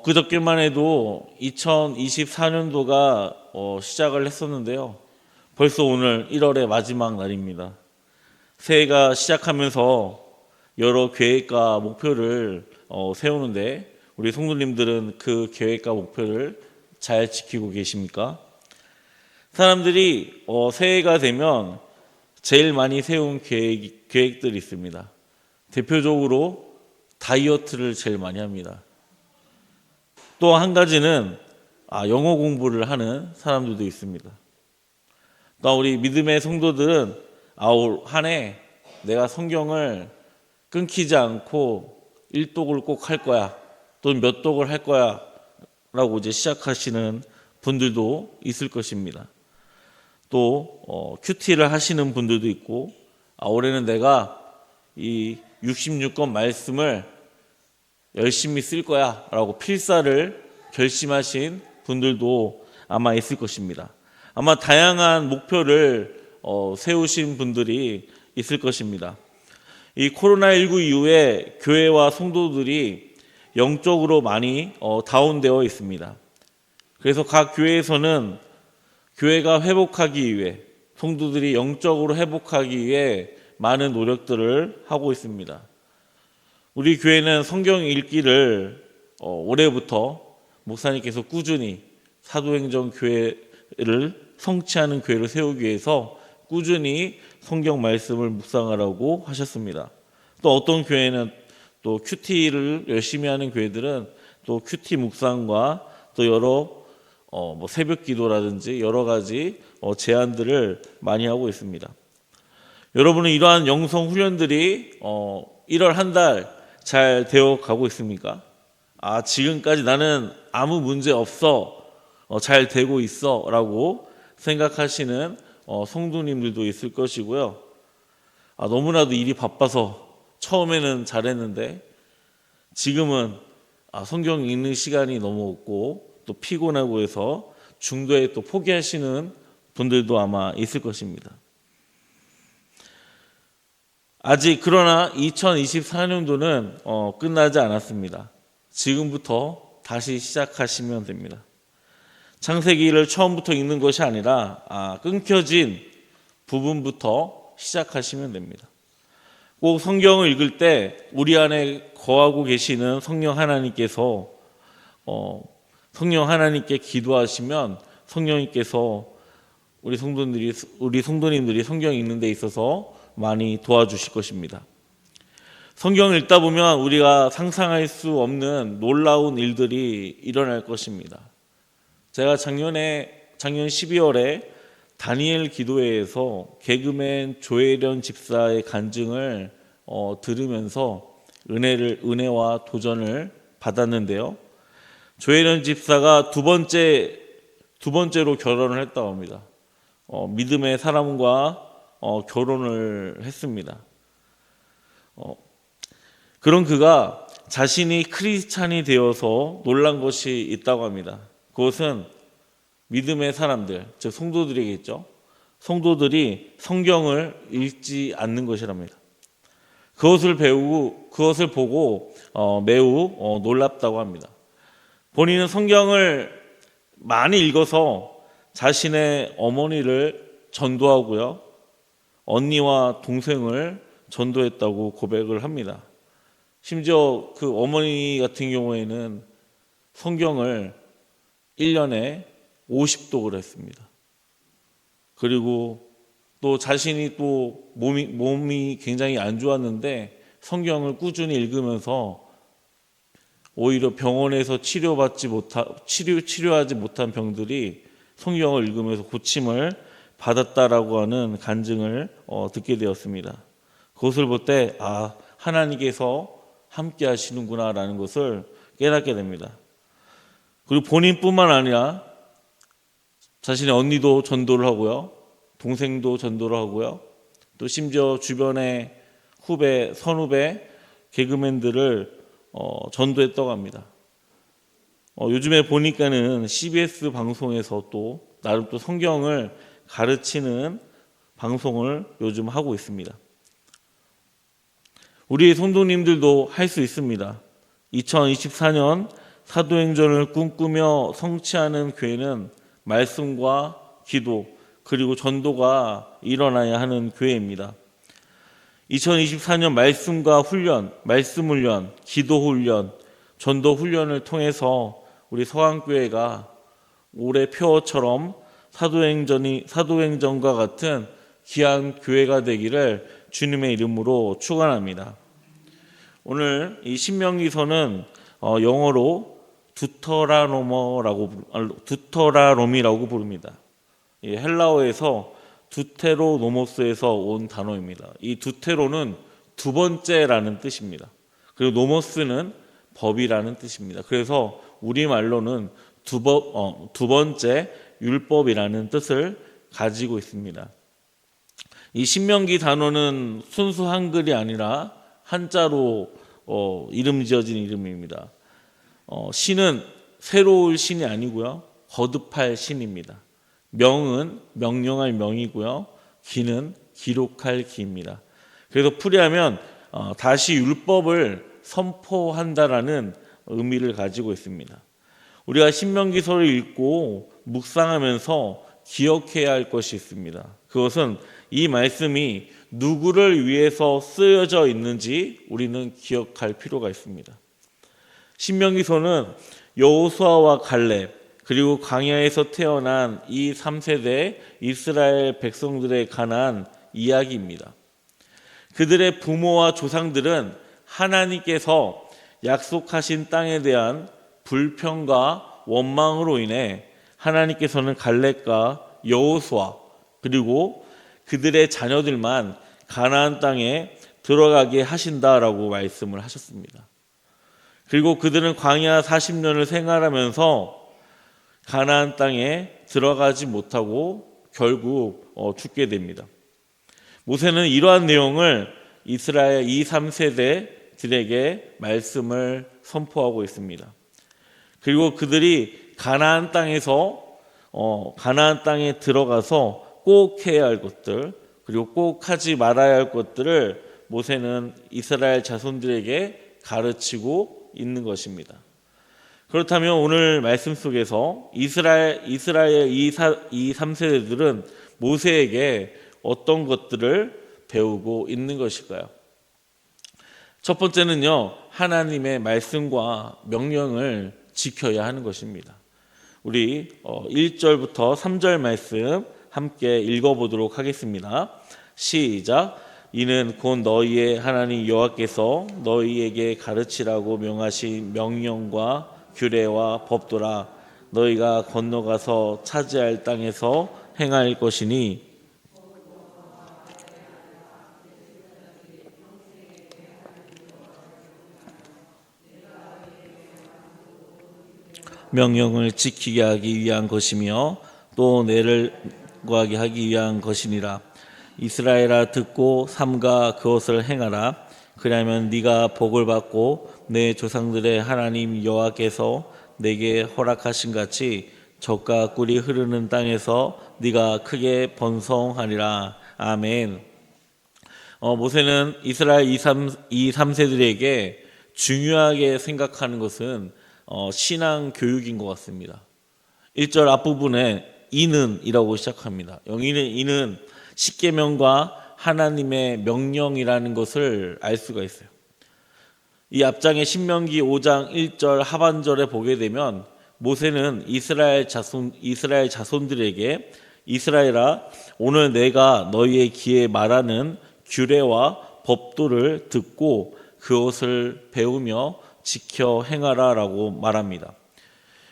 그저께만 해도 2024년도가 시작을 했었는데요. 벌써 오늘 1월의 마지막 날입니다. 새해가 시작하면서 여러 계획과 목표를 세우는데 우리 성도님들은 그 계획과 목표를 잘 지키고 계십니까? 사람들이 새해가 되면 제일 많이 세운 계획들이 있습니다. 대표적으로 다이어트를 제일 많이 합니다. 또 한 가지는 영어 공부를 하는 사람들도 있습니다. 또 우리 믿음의 성도들은 올 한 해 내가 성경을 끊기지 않고 1독을 꼭 할 거야, 또는 몇 독을 할 거야 라고 이제 시작하시는 분들도 있을 것입니다. 또 큐티를 하시는 분들도 있고, 올해는 내가 이 66권 말씀을 열심히 쓸 거야 라고 필사를 결심하신 분들도 아마 있을 것입니다. 아마 다양한 목표를 세우신 분들이 있을 것입니다. 이 코로나19 이후에 교회와 성도들이 영적으로 많이 다운되어 있습니다. 그래서 각 교회에서는 교회가 회복하기 위해, 성도들이 영적으로 회복하기 위해 많은 노력들을 하고 있습니다. 우리 교회는 성경 읽기를 올해부터 목사님께서 꾸준히 사도행전 교회를 성취하는 교회를 세우기 위해서 꾸준히 성경 말씀을 묵상하라고 하셨습니다. 또 어떤 교회는 또 큐티를 열심히 하는 교회들은 또 큐티 묵상과 또 여러 새벽 기도라든지 여러 가지 제안들을 많이 하고 있습니다. 여러분은 이러한 영성 훈련들이 1월 한 달 잘 되어 가고 있습니까? 지금까지 나는 아무 문제 없어, 잘 되고 있어 라고 생각하시는 성도님들도 있을 것이고요. 너무나도 일이 바빠서 처음에는 잘했는데 지금은 성경 읽는 시간이 너무 없고 또 피곤하고 해서 중도에 또 포기하시는 분들도 아마 있을 것입니다. 그러나 2024년도는 끝나지 않았습니다. 지금부터 다시 시작하시면 됩니다. 창세기를 처음부터 읽는 것이 아니라 끊겨진 부분부터 시작하시면 됩니다. 꼭 성경을 읽을 때 우리 안에 거하고 계시는 성령 하나님께서 성령 하나님께 기도하시면 성령님께서 우리 성도님들이 성경 읽는 데 있어서 많이 도와주실 것입니다. 성경을 읽다 보면 우리가 상상할 수 없는 놀라운 일들이 일어날 것입니다. 제가 작년 12월에 다니엘 기도회에서 개그맨 조혜련 집사의 간증을 들으면서 은혜와 도전을 받았는데요. 조혜련 집사가 두 번째로 결혼을 했다고 합니다. 믿음의 사람과 결혼을 했습니다. 그런 그가 자신이 크리스찬이 되어서 놀란 것이 있다고 합니다. 그것은 믿음의 사람들, 즉 성도들이겠죠. 성도들이 성경을 읽지 않는 것이랍니다. 그것을 보고 매우 놀랍다고 합니다. 본인은 성경을 많이 읽어서 자신의 어머니를 전도하고요, 언니와 동생을 전도했다고 고백을 합니다. 심지어 그 어머니 같은 경우에는 성경을 1년에 50독을 했습니다. 그리고 또 자신이 또 몸이 굉장히 안 좋았는데 성경을 꾸준히 읽으면서 오히려 병원에서 치료하지 못한 병들이 성경을 읽으면서 고침을 받았다라고 하는 간증을 듣게 되었습니다. 그것을 볼 때 하나님께서 함께 하시는구나라는 것을 깨닫게 됩니다. 그리고 본인뿐만 아니라 자신의 언니도 전도를 하고요, 동생도 전도를 하고요, 또 심지어 주변의 선후배 개그맨들을 전도했다고 합니다. 요즘에 보니까는 CBS 방송에서 또 나름 또 성경을 가르치는 방송을 요즘 하고 있습니다. 우리 성도님들도 할 수 있습니다. 2024년 사도행전을 꿈꾸며 성취하는 교회는 말씀과 기도 그리고 전도가 일어나야 하는 교회입니다. 2024년 말씀과 훈련, 말씀 훈련, 기도 훈련, 전도 훈련을 통해서 우리 서강교회가 올해 표어처럼 사도행전과 같은 귀한 교회가 되기를 주님의 이름으로 축원합니다. 오늘 이 신명기서는 영어로 두터라노미라고 부릅니다. 헬라어에서 두테로노모스에서 온 단어입니다. 이 두테로는 두 번째라는 뜻입니다. 그리고 노모스는 법이라는 뜻입니다. 그래서 우리말로는 두 번째 율법이라는 뜻을 가지고 있습니다. 이 신명기 단어는 순수 한글이 아니라 한자로 이름 지어진 이름입니다. 신은 새로울 신이 아니고요. 거듭할 신입니다. 명은 명령할 명이고요. 기는 기록할 기입니다. 그래서 풀이하면 다시 율법을 선포한다라는 의미를 가지고 있습니다. 우리가 신명기서를 읽고 묵상하면서 기억해야 할 것이 있습니다. 그것은 이 말씀이 누구를 위해서 쓰여져 있는지 우리는 기억할 필요가 있습니다. 신명기서는 여호수아와 갈렙 그리고 광야에서 태어난 이 3세대 이스라엘 백성들에 관한 이야기입니다. 그들의 부모와 조상들은 하나님께서 약속하신 땅에 대한 불평과 원망으로 인해 하나님께서는 갈렙과 여호수아 그리고 그들의 자녀들만 가나안 땅에 들어가게 하신다라고 말씀을 하셨습니다. 그리고 그들은 광야 40년을 생활하면서 가나안 땅에 들어가지 못하고 결국 죽게 됩니다. 모세는 이러한 내용을 이스라엘 2, 3세대들에게 말씀을 선포하고 있습니다. 그리고 그들이 가나안 땅에 들어가서 꼭 해야 할 것들 그리고 꼭 하지 말아야 할 것들을 모세는 이스라엘 자손들에게 가르치고 있는 것입니다. 그렇다면 오늘 말씀 속에서 이스라엘 2, 3세대들은 모세에게 어떤 것들을 배우고 있는 것일까요? 첫 번째는요, 하나님의 말씀과 명령을 지켜야 하는 것입니다. 우리 1절부터 3절 말씀 함께 읽어보도록 하겠습니다. 시작. 이는 곧 너희의 하나님 여호와께서 너희에게 가르치라고 명하신 명령과 규례와 법도라. 너희가 건너가서 차지할 땅에서 행할 것이니 명령을 지키게 하기 위한 것이며 또 내를 구하게 하기 위한 것이니라. 이스라엘아 듣고 삼가 그것을 행하라. 그러면 네가 복을 받고 내 조상들의 하나님 여호와께서 내게 허락하신 같이 젖과 꿀이 흐르는 땅에서 네가 크게 번성하리라. 아멘. 모세는 이스라엘 2, 3세들에게 중요하게 생각하는 것은 신앙 교육인 것 같습니다. 1절 앞부분에 이는이라고 시작합니다. 여기는 이는 십계명과 하나님의 명령이라는 것을 알 수가 있어요. 이 앞장의 신명기 5장 1절 하반절에 보게 되면 모세는 이스라엘 자손들에게 이스라엘아 오늘 내가 너희의 귀에 말하는 규례와 법도를 듣고 그것을 배우며 지켜 행하라 라고 말합니다.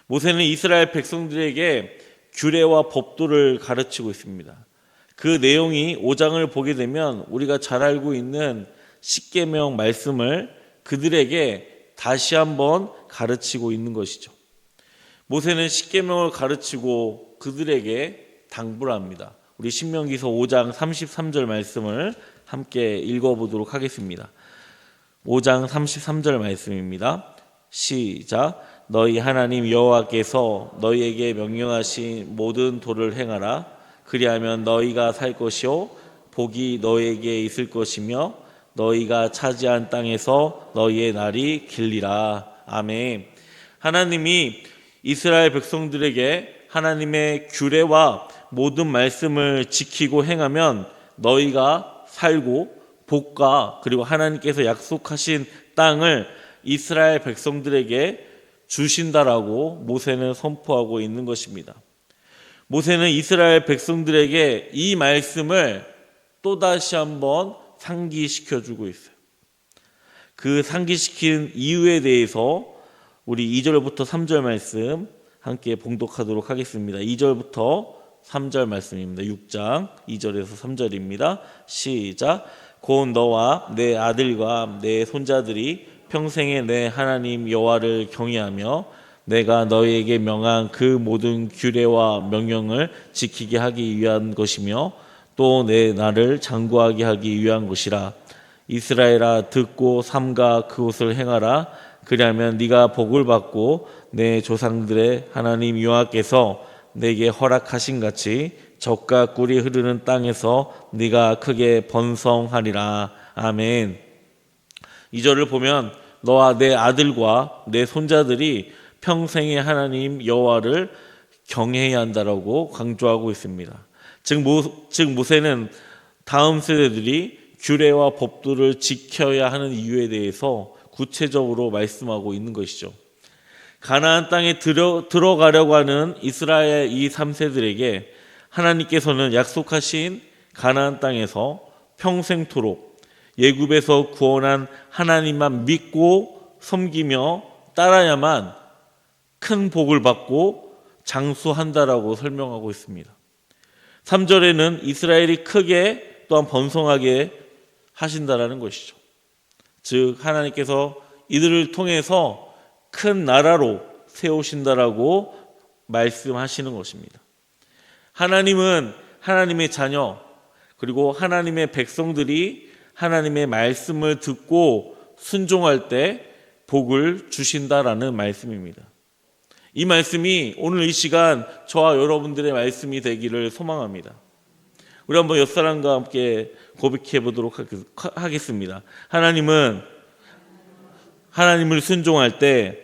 모세는 이스라엘 백성들에게 규례와 법도를 가르치고 있습니다. 그 내용이 5장을 보게 되면 우리가 잘 알고 있는 십계명 말씀을 그들에게 다시 한번 가르치고 있는 것이죠. 모세는 십계명을 가르치고 그들에게 당부를 합니다. 우리 신명기서 5장 33절 말씀을 함께 읽어보도록 하겠습니다. 5장 33절 말씀입니다. 시작. 너희 하나님 여호와께서 너희에게 명령하신 모든 도를 행하라. 그리하면 너희가 살 것이요 복이 너희에게 있을 것이며 너희가 차지한 땅에서 너희의 날이 길리라. 아멘. 하나님이 이스라엘 백성들에게 하나님의 규례와 모든 말씀을 지키고 행하면 너희가 살고 복과 그리고 하나님께서 약속하신 땅을 이스라엘 백성들에게 주신다라고 모세는 선포하고 있는 것입니다. 모세는 이스라엘 백성들에게 이 말씀을 또다시 한번 상기시켜 주고 있어요. 그 상기시킨 이유에 대해서 우리 2절부터 3절 말씀 함께 봉독하도록 하겠습니다. 2절부터 3절 말씀입니다. 6장 2절에서 3절입니다. 시작. 곧 너와 내 아들과 내 손자들이 평생에 내 하나님 여호와를 경외하며 내가 너희에게 명한 그 모든 규례와 명령을 지키게 하기 위한 것이며 또 내 나를 장구하게 하기 위한 것이라. 이스라엘아 듣고 삼가 그것을 행하라. 그리하면 네가 복을 받고 내 조상들의 하나님 여호와께서 내게 허락하신 같이 젖과 꿀이 흐르는 땅에서 네가 크게 번성하리라. 아멘. 2절을 보면 너와 내 아들과 내 손자들이 평생의 하나님 여호와를 경외해야 한다라고 강조하고 있습니다. 즉 모세는 다음 세대들이 규례와 법도를 지켜야 하는 이유에 대해서 구체적으로 말씀하고 있는 것이죠. 가나안 땅에 들어가려고 하는 이스라엘 이 3세들에게 하나님께서는 약속하신 가나안 땅에서 평생토록 애굽에서 구원한 하나님만 믿고 섬기며 따라야만 큰 복을 받고 장수한다라고 설명하고 있습니다. 3절에는 이스라엘이 크게 또한 번성하게 하신다라는 것이죠. 즉 하나님께서 이들을 통해서 큰 나라로 세우신다라고 말씀하시는 것입니다. 하나님은 하나님의 자녀 그리고 하나님의 백성들이 하나님의 말씀을 듣고 순종할 때 복을 주신다라는 말씀입니다. 이 말씀이 오늘 이 시간 저와 여러분들의 말씀이 되기를 소망합니다. 우리 한번 옆사람과 함께 고백해 보도록 하겠습니다. 하나님은 하나님을 순종할 때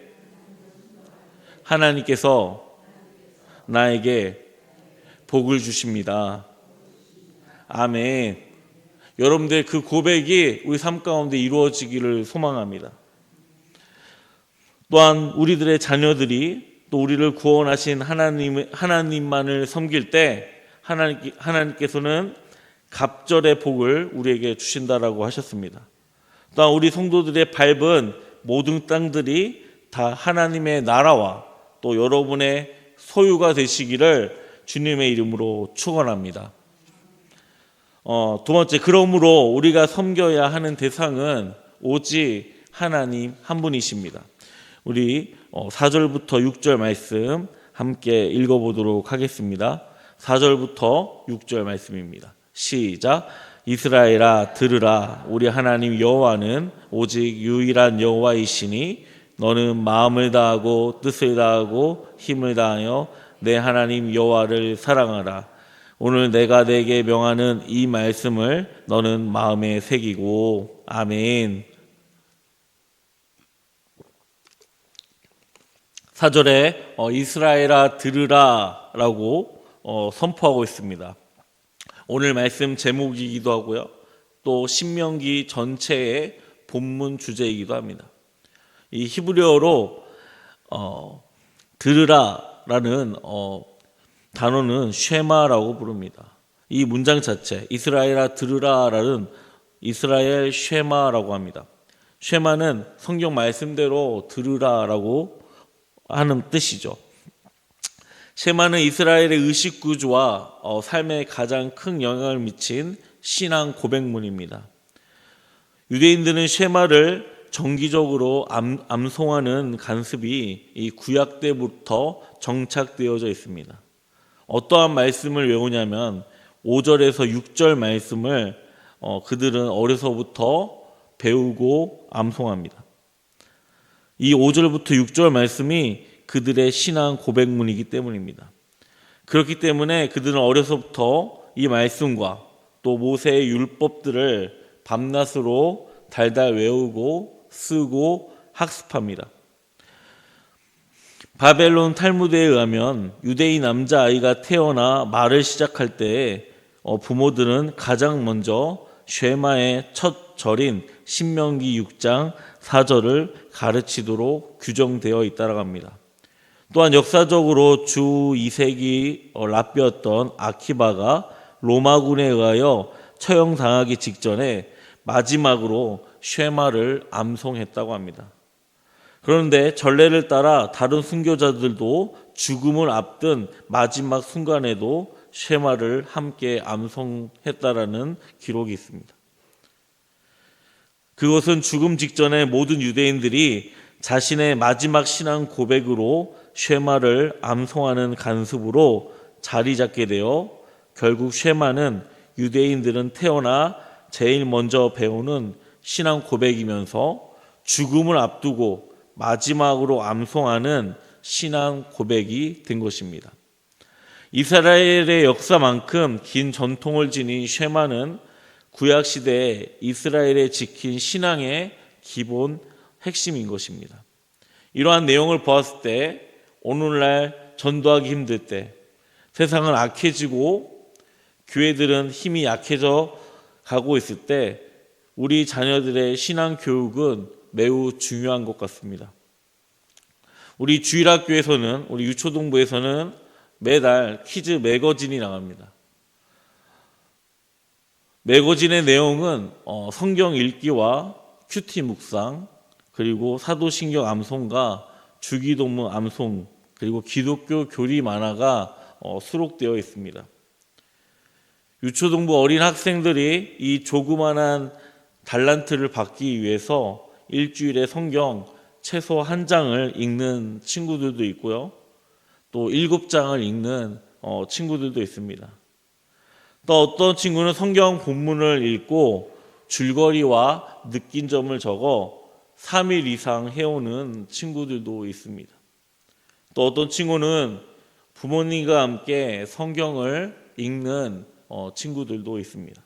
하나님께서 나에게 복을 주십니다. 아멘. 여러분들 그 고백이 우리 삶 가운데 이루어지기를 소망합니다. 또한 우리들의 자녀들이 또 우리를 구원하신 하나님만을 섬길 때 하나님께서는 갑절의 복을 우리에게 주신다라고 하셨습니다. 또한 우리 성도들의 밟은 모든 땅들이 다 하나님의 나라와 또 여러분의 소유가 되시기를 주님의 이름으로 축원합니다. 두 번째, 그러므로 우리가 섬겨야 하는 대상은 오직 하나님 한 분이십니다. 우리 4절부터 6절 말씀 함께 읽어보도록 하겠습니다. 4절부터 6절 말씀입니다. 시작. 이스라엘아 들으라. 우리 하나님 여호와는 오직 유일한 여호와이시니 너는 마음을 다하고 뜻을 다하고 힘을 다하여 내 하나님 여호와를 사랑하라. 오늘 내가 내게 명하는 이 말씀을 너는 마음에 새기고. 아멘. 4절에 이스라엘아 들으라 라고 선포하고 있습니다. 오늘 말씀 제목이기도 하고요. 또 신명기 전체의 본문 주제이기도 합니다. 이 히브리어로 들으라라는 단어는 쉐마라고 부릅니다. 이 문장 자체 이스라엘아 들으라라는 이스라엘 쉐마라고 합니다. 쉐마는 성경 말씀대로 들으라라고 하는 뜻이죠. 쉐마는 이스라엘의 의식 구조와 삶에 가장 큰 영향을 미친 신앙 고백문입니다. 유대인들은 쉐마를 정기적으로 암송하는 관습이 이 구약 때부터 정착되어져 있습니다. 어떠한 말씀을 외우냐면 5절에서 6절 말씀을 그들은 어려서부터 배우고 암송합니다. 이 5절부터 6절 말씀이 그들의 신앙 고백문이기 때문입니다. 그렇기 때문에 그들은 어려서부터 이 말씀과 또 모세의 율법들을 밤낮으로 달달 외우고 쓰고 학습합니다. 바벨론 탈무드에 의하면 유대인 남자아이가 태어나 말을 시작할 때 부모들은 가장 먼저 쉐마의 첫 절인 신명기 6장 4절을 가르치도록 규정되어 있다고 합니다. 또한 역사적으로 주 2세기 랍비였던 아키바가 로마군에 의하여 처형당하기 직전에 마지막으로 쉐마를 암송했다고 합니다. 그런데 전례를 따라 다른 순교자들도 죽음을 앞둔 마지막 순간에도 쉐마를 함께 암송했다라는 기록이 있습니다. 그것은 죽음 직전에 모든 유대인들이 자신의 마지막 신앙 고백으로 쉐마를 암송하는 간습으로 자리 잡게 되어 결국 쉐마는 유대인들은 태어나 제일 먼저 배우는 신앙 고백이면서 죽음을 앞두고 마지막으로 암송하는 신앙 고백이 된 것입니다. 이스라엘의 역사만큼 긴 전통을 지닌 쉐마는 구약시대에 이스라엘에 지킨 신앙의 기본 핵심인 것입니다. 이러한 내용을 보았을 때 오늘날 전도하기 힘들 때 세상은 악해지고 교회들은 힘이 약해져 가고 있을 때 우리 자녀들의 신앙 교육은 매우 중요한 것 같습니다. 우리 주일학교에서는 우리 유초동부에서는 매달 퀴즈 매거진이 나갑니다. 매거진의 내용은 성경 읽기와 큐티 묵상 그리고 사도신경 암송과 주기도문 암송 그리고 기독교 교리 만화가 수록되어 있습니다. 유초동부 어린 학생들이 이 조그만한 달란트를 받기 위해서 일주일에 성경 최소 한 장을 읽는 친구들도 있고요. 또 7장을 읽는 친구들도 있습니다. 또 어떤 친구는 성경 본문을 읽고 줄거리와 느낀 점을 적어 3일 이상 해오는 친구들도 있습니다. 또 어떤 친구는 부모님과 함께 성경을 읽는 친구들도 있습니다.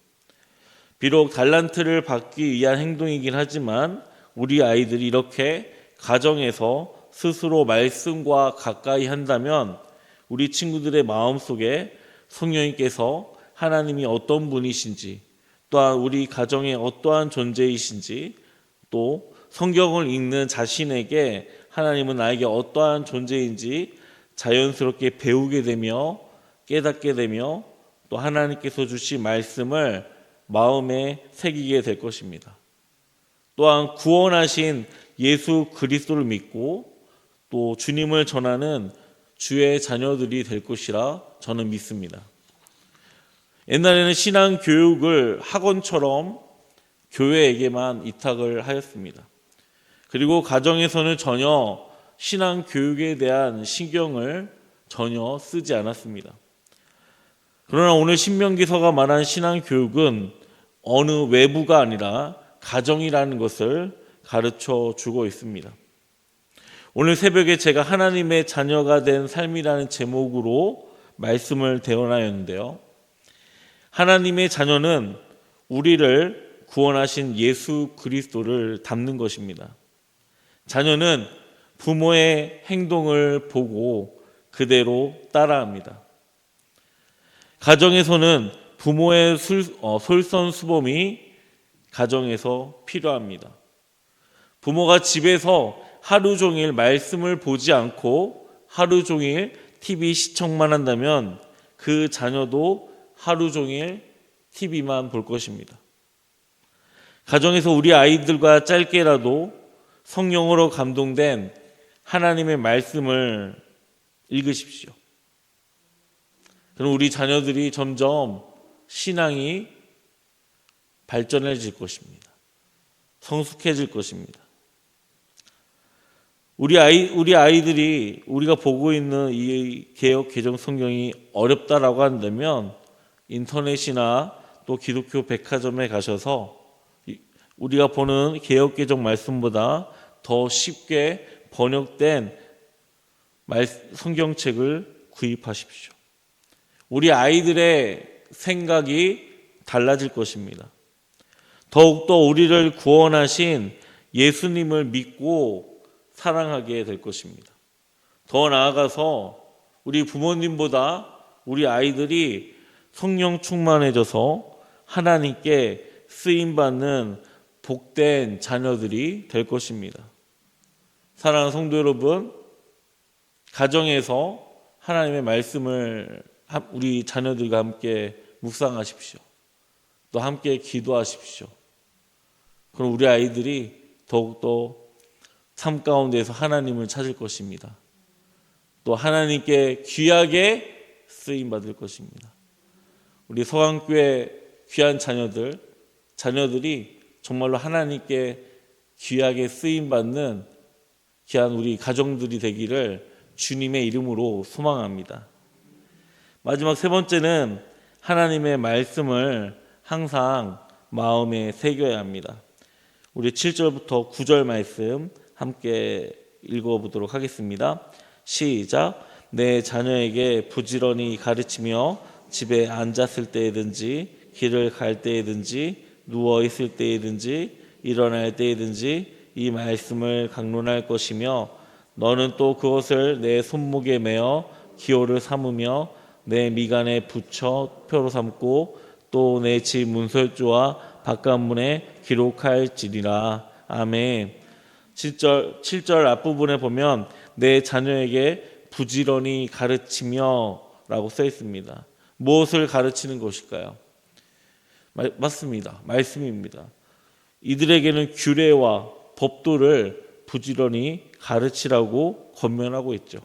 비록 달란트를 받기 위한 행동이긴 하지만 우리 아이들이 이렇게 가정에서 스스로 말씀과 가까이 한다면 우리 친구들의 마음속에 성령님께서 하나님이 어떤 분이신지 또한 우리 가정에 어떠한 존재이신지 또 성경을 읽는 자신에게 하나님은 나에게 어떠한 존재인지 자연스럽게 배우게 되며 깨닫게 되며 또 하나님께서 주신 말씀을 마음에 새기게 될 것입니다. 또한 구원하신 예수 그리스도를 믿고 또 주님을 전하는 주의 자녀들이 될 것이라 저는 믿습니다. 옛날에는 신앙 교육을 학원처럼 교회에게만 이탁을 하였습니다. 그리고 가정에서는 전혀 신앙 교육에 대한 신경을 전혀 쓰지 않았습니다. 그러나 오늘 신명기서가 말한 신앙 교육은 어느 외부가 아니라 가정이라는 것을 가르쳐 주고 있습니다. 오늘 새벽에 제가 하나님의 자녀가 된 삶이라는 제목으로 말씀을 대언하였는데요. 하나님의 자녀는 우리를 구원하신 예수 그리스도를 닮는 것입니다. 자녀는 부모의 행동을 보고 그대로 따라합니다. 가정에서는 부모의 솔선수범이 가정에서 필요합니다. 부모가 집에서 하루 종일 말씀을 보지 않고 하루 종일 TV 시청만 한다면 그 자녀도 하루 종일 TV만 볼 것입니다. 가정에서 우리 아이들과 짧게라도 성령으로 감동된 하나님의 말씀을 읽으십시오. 그럼 우리 자녀들이 점점 신앙이 발전해질 것입니다. 성숙해질 것입니다. 우리 아이들이 우리가 보고 있는 이 개역 개정 성경이 어렵다라고 한다면 인터넷이나 또 기독교 백화점에 가셔서 우리가 보는 개역 개정 말씀보다 더 쉽게 번역된 성경책을 구입하십시오. 우리 아이들의 생각이 달라질 것입니다. 더욱더 우리를 구원하신 예수님을 믿고 사랑하게 될 것입니다. 더 나아가서 우리 부모님보다 우리 아이들이 성령 충만해져서 하나님께 쓰임받는 복된 자녀들이 될 것입니다. 사랑하는 성도 여러분, 가정에서 하나님의 말씀을 우리 자녀들과 함께 묵상하십시오. 또 함께 기도하십시오. 그럼 우리 아이들이 더욱더 삶 가운데서 하나님을 찾을 것입니다. 또 하나님께 귀하게 쓰임받을 것입니다. 우리 서강교회 귀한 자녀들이 정말로 하나님께 귀하게 쓰임받는 귀한 우리 가정들이 되기를 주님의 이름으로 소망합니다. 마지막 세 번째는 하나님의 말씀을 항상 마음에 새겨야 합니다. 우리 7절부터 9절 말씀 함께 읽어보도록 하겠습니다. 시작. 내 자녀에게 부지런히 가르치며 집에 앉았을 때에든지 길을 갈 때에든지 누워 있을 때에든지 일어날 때에든지 이 말씀을 강론할 것이며 너는 또 그것을 내 손목에 매어 기호를 삼으며 내 미간에 붙여 표로 삼고 또 내 집 문설주와 바깥문에 기록할지니라. 아멘. 7절 앞부분에 보면 내 자녀에게 부지런히 가르치며 라고 써 있습니다. 무엇을 가르치는 것일까요? 맞습니다. 말씀입니다. 이들에게는 규례와 법도를 부지런히 가르치라고 권면하고 있죠.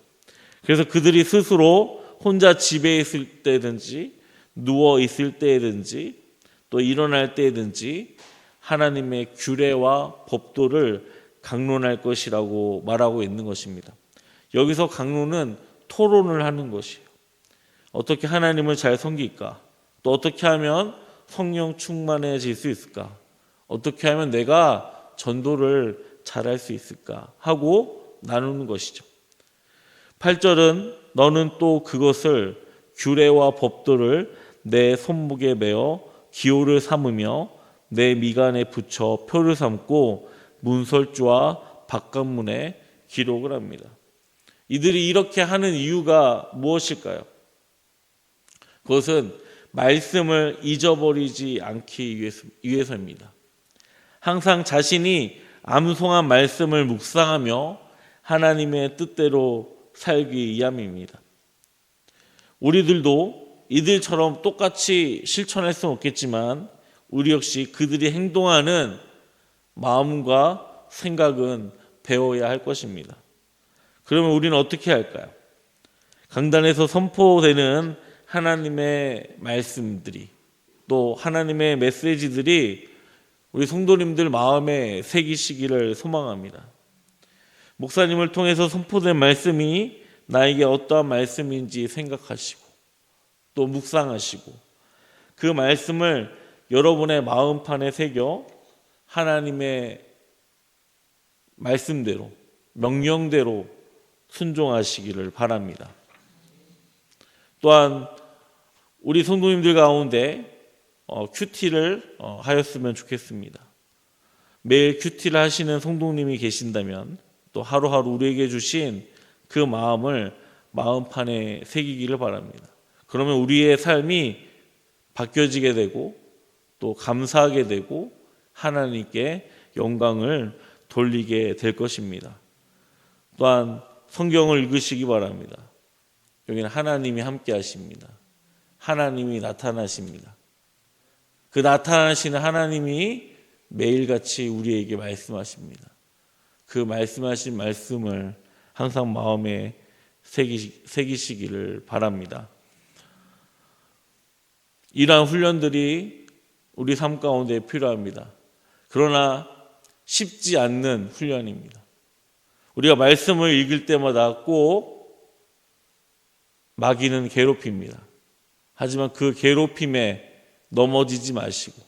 그래서 그들이 스스로 혼자 집에 있을 때든지 누워 있을 때든지 또 일어날 때든지 하나님의 규례와 법도를 강론할 것이라고 말하고 있는 것입니다. 여기서 강론은 토론을 하는 것이에요. 어떻게 하나님을 잘 섬길까? 또 어떻게 하면 성령 충만해질 수 있을까? 어떻게 하면 내가 전도를 잘할 수 있을까? 하고 나누는 것이죠. 8절은 너는 또 그것을 규례와 법도를 내 손목에 매어 기호를 삼으며 내 미간에 붙여 표를 삼고 문설주와 바깥문에 기록을 합니다. 이들이 이렇게 하는 이유가 무엇일까요? 그것은 말씀을 잊어버리지 않기 위해서입니다. 항상 자신이 암송한 말씀을 묵상하며 하나님의 뜻대로 살기 위함입니다. 우리들도 이들처럼 똑같이 실천할 수는 없겠지만 우리 역시 그들이 행동하는 마음과 생각은 배워야 할 것입니다. 그러면 우리는 어떻게 할까요? 강단에서 선포되는 하나님의 말씀들이 또 하나님의 메시지들이 우리 성도님들 마음에 새기시기를 소망합니다. 목사님을 통해서 선포된 말씀이 나에게 어떠한 말씀인지 생각하시고 또 묵상하시고 그 말씀을 여러분의 마음판에 새겨 하나님의 말씀대로 명령대로 순종하시기를 바랍니다. 또한 우리 성도님들 가운데 큐티를 하였으면 좋겠습니다. 매일 큐티를 하시는 성도님이 계신다면 또 하루하루 우리에게 주신 그 마음을 마음판에 새기기를 바랍니다. 그러면 우리의 삶이 바뀌어지게 되고 또 감사하게 되고 하나님께 영광을 돌리게 될 것입니다. 또한 성경을 읽으시기 바랍니다. 여기는 하나님이 함께 하십니다. 하나님이 나타나십니다. 그 나타나시는 하나님이 매일같이 우리에게 말씀하십니다. 그 말씀하신 말씀을 항상 마음에 새기시기를 바랍니다. 이러한 훈련들이 우리 삶 가운데 필요합니다. 그러나 쉽지 않는 훈련입니다. 우리가 말씀을 읽을 때마다 꼭 마귀는 괴롭힙니다. 하지만 그 괴롭힘에 넘어지지 마시고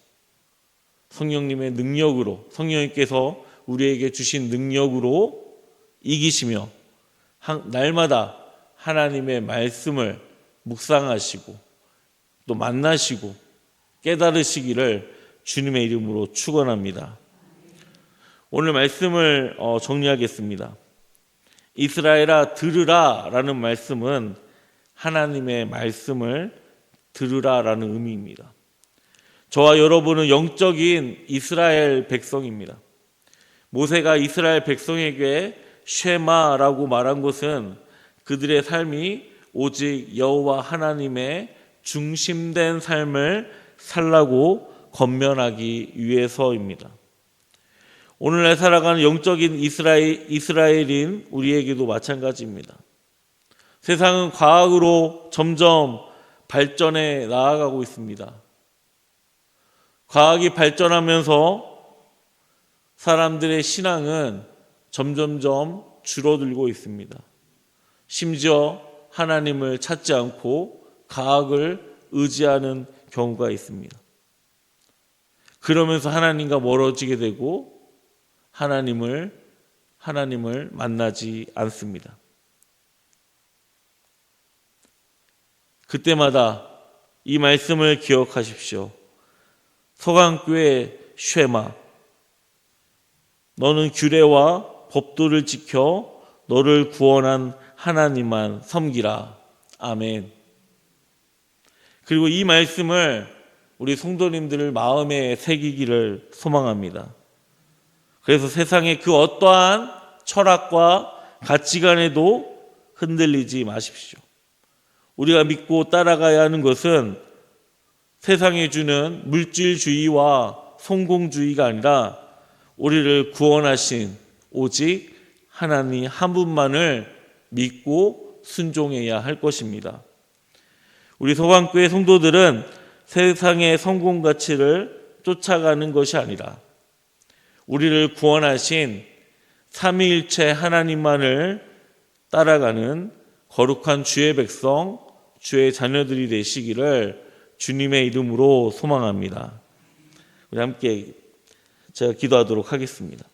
성령님의 능력으로, 성령님께서 우리에게 주신 능력으로 이기시며 날마다 하나님의 말씀을 묵상하시고 또 만나시고 깨달으시기를 주님의 이름으로 축원합니다. 오늘 말씀을 정리하겠습니다. 이스라엘아 들으라 라는 말씀은 하나님의 말씀을 들으라 라는 의미입니다. 저와 여러분은 영적인 이스라엘 백성입니다. 모세가 이스라엘 백성에게 쉐마라고 말한 것은 그들의 삶이 오직 여호와 하나님의 중심된 삶을 살라고 권면하기 위해서입니다. 오늘날 살아가는 영적인 이스라엘인 우리에게도 마찬가지입니다. 세상은 과학으로 점점 발전해 나아가고 있습니다. 과학이 발전하면서 사람들의 신앙은 점점점 줄어들고 있습니다. 심지어 하나님을 찾지 않고 과학을 의지하는 경우가 있습니다. 그러면서 하나님과 멀어지게 되고 하나님을 만나지 않습니다. 그때마다 이 말씀을 기억하십시오. 서강교회 쉐마, 너는 규례와 법도를 지켜 너를 구원한 하나님만 섬기라. 아멘. 그리고 이 말씀을 우리 성도님들 마음에 새기기를 소망합니다. 그래서 세상의 그 어떠한 철학과 가치관에도 흔들리지 마십시오. 우리가 믿고 따라가야 하는 것은 세상에 주는 물질주의와 성공주의가 아니라 우리를 구원하신 오직 하나님 한 분만을 믿고 순종해야 할 것입니다. 우리 서강교회 성도들은 세상의 성공 가치를 쫓아가는 것이 아니라 우리를 구원하신 삼위일체 하나님만을 따라가는 거룩한 주의 백성, 주의 자녀들이 되시기를 주님의 이름으로 소망합니다. 우리 함께 제가 기도하도록 하겠습니다.